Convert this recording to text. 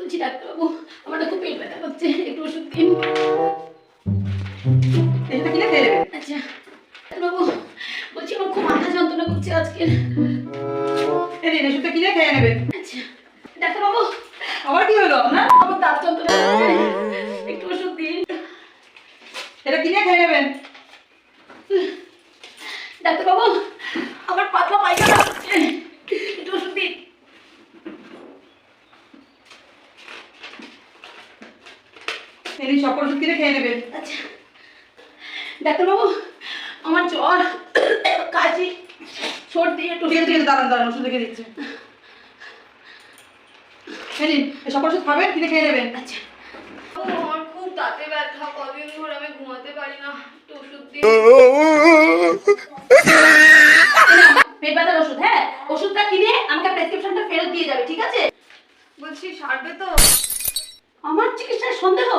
বলছি ডাক্তারবাবু, আমার না খুব পেট ব্যথা করছে, একটু ওষুধ দিন। এটা কিনে খেয়ে নেবে। আচ্ছা ডাক্তারবাবু, বলছি আমার খুব মাথা যন্ত্রণা করছে আজকে। এই ওষুধটা কিনে খেয়ে নেবে। আচ্ছা ডাক্তারবাবু, আবার কি হলো আপনার? আমার দাঁত যন্ত্রণা করছে, একটু ওষুধ দিন। এটা কিনে খেয়ে নেবেন। ডাক্তারবাবু, আমার পাতলা পায়খানা হচ্ছে, একটু ওষুধ দিন। এই সকল ওষুধ কিনে খেয়ে নেবেন। আচ্ছা ডাক্তারবাবু, আমার জ্বর, কাশি, সর্দি, একটু ঠিক আছে দাঁড়ান ওষুধ লিখে দিচ্ছি। এই সকল ওষুধ খাবেন, কিনে খেয়ে নেবেন। আচ্ছা আমার খুব দাঁতে ব্যথা, কদিন ধরে আমি ঘুমাতে পারি না, একটু ওষুধ দিন। পেট ব্যথার ওষুধ, হ্যাঁ ওষুধটা কিনে আমাকে প্রেসক্রিপশনটা ফেরত দিয়ে যাবে, ঠিক আছে? বলছি সারবে তো? আমার চিকিৎসার সন্দেহ?